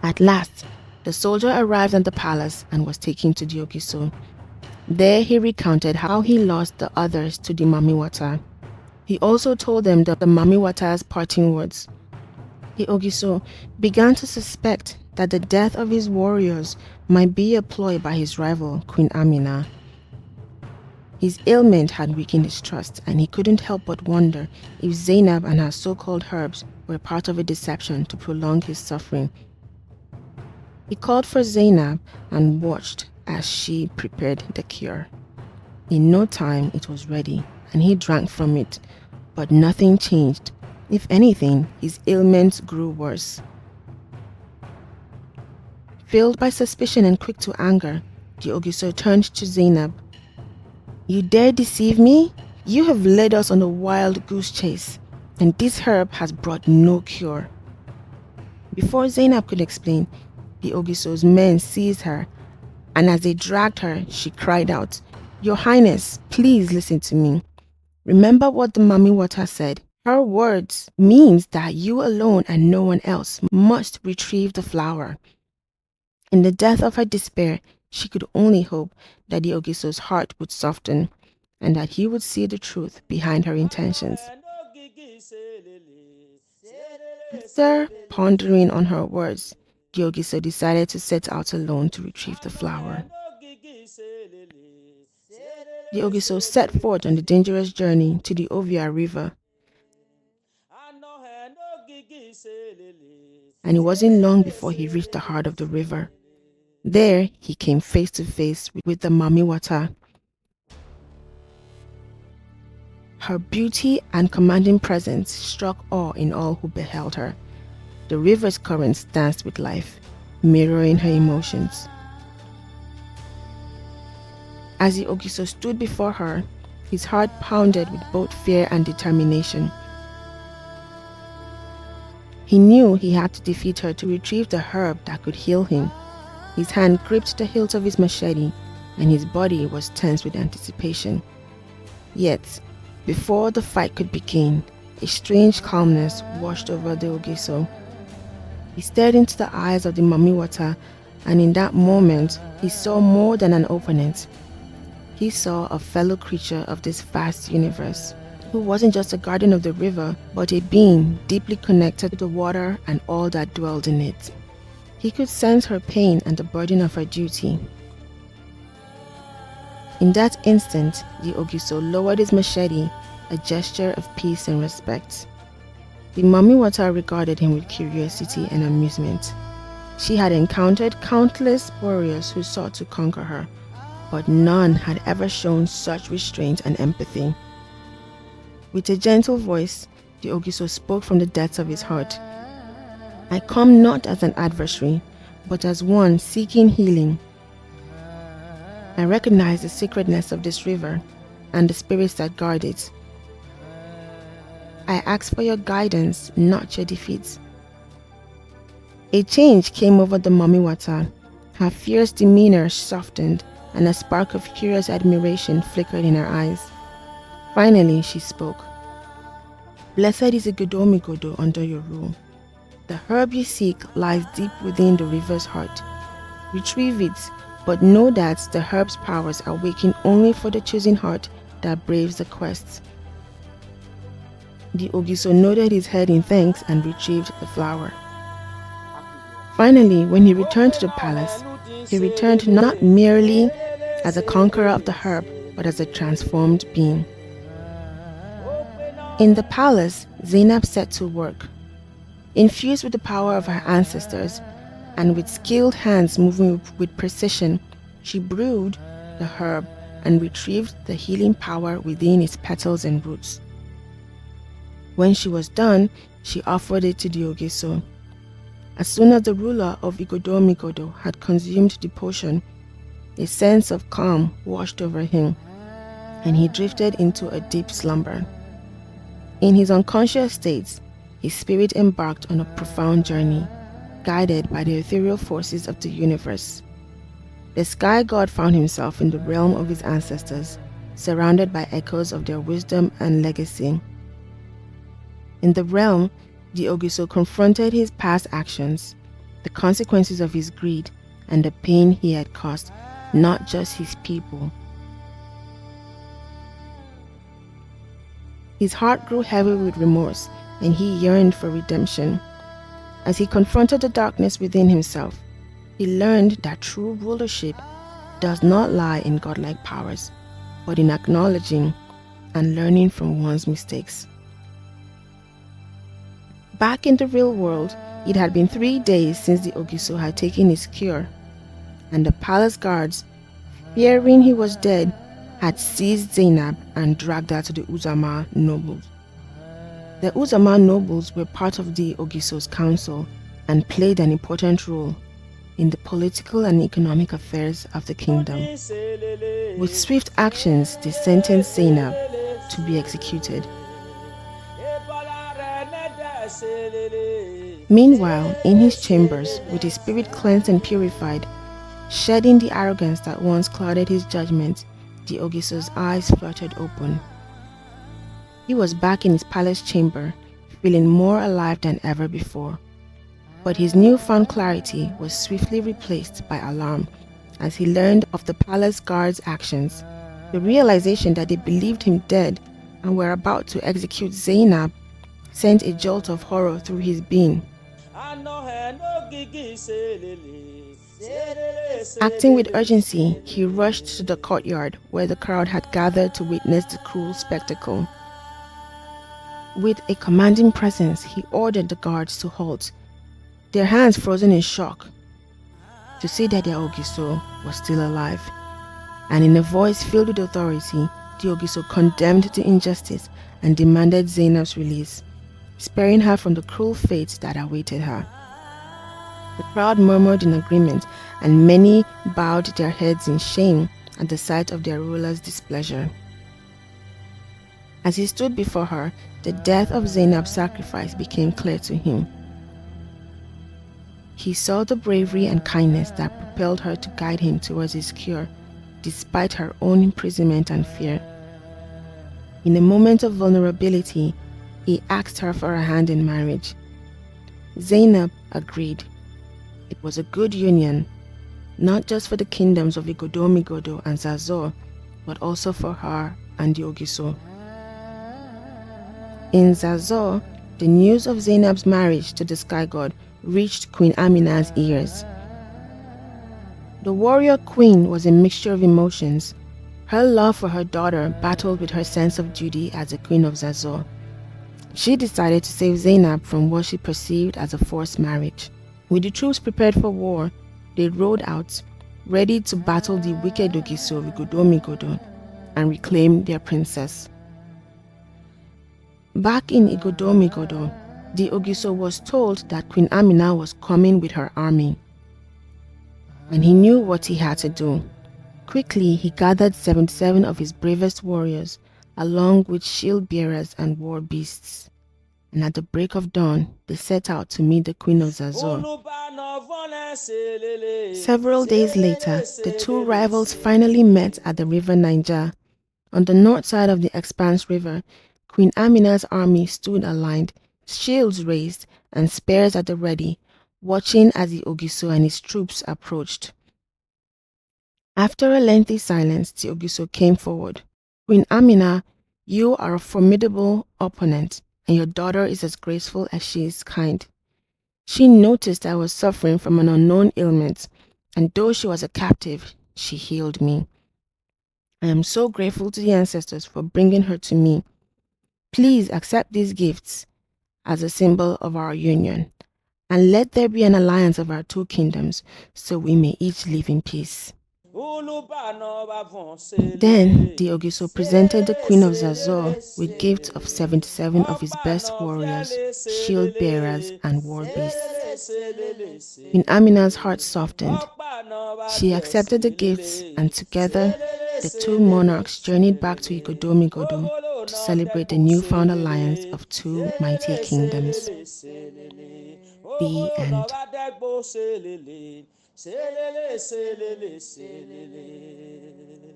At last, the soldier arrived at the palace and was taken to the Ogiso. There he recounted how he lost the others to the Mamiwata. He also told them the Mamiwata's parting words. The Ogiso began to suspect that the death of his warriors might be a ploy by his rival, Queen Amina. His ailment had weakened his trust, and he couldn't help but wonder if Zainab and her so-called herbs were part of a deception to prolong his suffering. He called for Zainab and watched as she prepared the cure. In no time it was ready, and he drank from it, but nothing changed. If anything, his ailments grew worse. Filled by suspicion and quick to anger, the Ogiso turned to Zainab. "You dare deceive me? You have led us on a wild goose chase, and this herb has brought no cure." Before Zainab could explain, the Ogiso's men seized her, and as they dragged her, she cried out, "Your Highness, please listen to me. Remember what the Mamiwata said. Her words means that you alone and no one else must retrieve the flower." In the depth of her despair, she could only hope that the Ogiso's heart would soften and that he would see the truth behind her intentions. After pondering on her words, the Ogiso decided to set out alone to retrieve the flower. The Ogiso set forth on the dangerous journey to the Ovia River. And it wasn't long before he reached the heart of the river. There, he came face to face with the Mamiwata. Her beauty and commanding presence struck awe in all who beheld her. The river's currents danced with life, mirroring her emotions. As the Ogiso stood before her, his heart pounded with both fear and determination. He knew he had to defeat her to retrieve the herb that could heal him. His hand gripped the hilt of his machete, and his body was tense with anticipation. Yet, before the fight could begin, a strange calmness washed over the Ogiso. He stared into the eyes of the Mamiwata, and in that moment, he saw more than an opponent. He saw a fellow creature of this vast universe, who wasn't just a guardian of the river, but a being deeply connected to the water and all that dwelled in it. He could sense her pain and the burden of her duty. In that instant, the Ogiso lowered his machete, a gesture of peace and respect. The Mamiwata regarded him with curiosity and amusement. She had encountered countless warriors who sought to conquer her, but none had ever shown such restraint and empathy. With a gentle voice, the Ogiso spoke from the depths of his heart. "I come not as an adversary, but as one seeking healing. I recognize the sacredness of this river and the spirits that guard it. I ask for your guidance, not your defeat." A change came over the Mamiwata. Her fierce demeanor softened, and a spark of curious admiration flickered in her eyes. Finally, she spoke. "Blessed is Igodomigodo under your rule. The herb you seek lies deep within the river's heart. Retrieve it, but know that the herb's powers are working only for the choosing heart that braves the quest." The Ogiso nodded his head in thanks and retrieved the flower. Finally, when he returned to the palace, he returned not merely as a conqueror of the herb, but as a transformed being. In the palace, Zainab set to work. Infused with the power of her ancestors, and with skilled hands moving with precision, she brewed the herb and retrieved the healing power within its petals and roots. When she was done, she offered it to the Ogiso. As soon as the ruler of Igodomigodo had consumed the potion, a sense of calm washed over him, and he drifted into a deep slumber. In his unconscious state, his spirit embarked on a profound journey, guided by the ethereal forces of the universe. The sky god found himself in the realm of his ancestors, surrounded by echoes of their wisdom and legacy. In the realm, the Ogiso confronted his past actions, the consequences of his greed, and the pain he had caused, not just his people. His heart grew heavy with remorse, and he yearned for redemption. As he confronted the darkness within himself, he learned that true rulership does not lie in godlike powers, but in acknowledging and learning from one's mistakes. Back in the real world, it had been 3 days since the Ogiso had taken his cure, and the palace guards, fearing he was dead, had seized Zainab and dragged her to the Uzama nobles. The Uzama nobles were part of the Ogiso's council and played an important role in the political and economic affairs of the kingdom. With swift actions, they sentenced Zainab to be executed. Meanwhile, in his chambers, with his spirit cleansed and purified, shedding the arrogance that once clouded his judgment, the Ogiso's eyes fluttered open. He was back in his palace chamber, feeling more alive than ever before. But his newfound clarity was swiftly replaced by alarm as he learned of the palace guards' actions. The realization that they believed him dead and were about to execute Zainab sent a jolt of horror through his being. Acting with urgency, he rushed to the courtyard where the crowd had gathered to witness the cruel spectacle. With a commanding presence, he ordered the guards to halt, their hands frozen in shock, to see that their Ogiso was still alive. And in a voice filled with authority, the Ogiso condemned the injustice and demanded Zainab's release, sparing her from the cruel fate that awaited her. The crowd murmured in agreement, and many bowed their heads in shame at the sight of their ruler's displeasure. As he stood before her, the death of Zainab's sacrifice became clear to him. He saw the bravery and kindness that propelled her to guide him towards his cure, despite her own imprisonment and fear. In a moment of vulnerability, he asked her for a hand in marriage. Zainab agreed. It was a good union, not just for the kingdoms of Igodomigodo and Zazo, but also for her and the Ogiso. In Zazo, the news of Zainab's marriage to the skygod reached Queen Amina's ears. The warrior queen was a mixture of emotions. Her love for her daughter battled with her sense of duty as the queen of Zazo. She decided to save Zainab from what she perceived as a forced marriage. With the troops prepared for war, they rode out, ready to battle the wicked Ogiso of Igodomigodo and reclaim their princess. Back in Igodomigodo, the Ogiso was told that Queen Amina was coming with her army, and he knew what he had to do. Quickly, he gathered 77 of his bravest warriors, along with shield bearers and war beasts. And at the break of dawn, they set out to meet the Queen of Zazo. Several days later, the two rivals finally met at the river Niger. On the north side of the Expanse River, Queen Amina's army stood aligned, shields raised and spears at the ready, watching as the Ogiso and his troops approached. After a lengthy silence, the Ogiso came forward. Queen Amina, you are a formidable opponent, and your daughter is as graceful as she is kind. She noticed I was suffering from an unknown ailment, and though she was a captive, she healed me. I am so grateful to the ancestors for bringing her to me. Please accept these gifts as a symbol of our union, and let there be an alliance of our two kingdoms, so we may each live in peace. Then the Ogiso presented the Queen of Zazo with gifts of 77 of his best warriors, shield bearers, and war beasts. Queen Amina's heart softened. She accepted the gifts, and together, the two monarchs journeyed back to Igodomigodo to celebrate the newfound alliance of two mighty kingdoms. The end. Selele, selele, selele.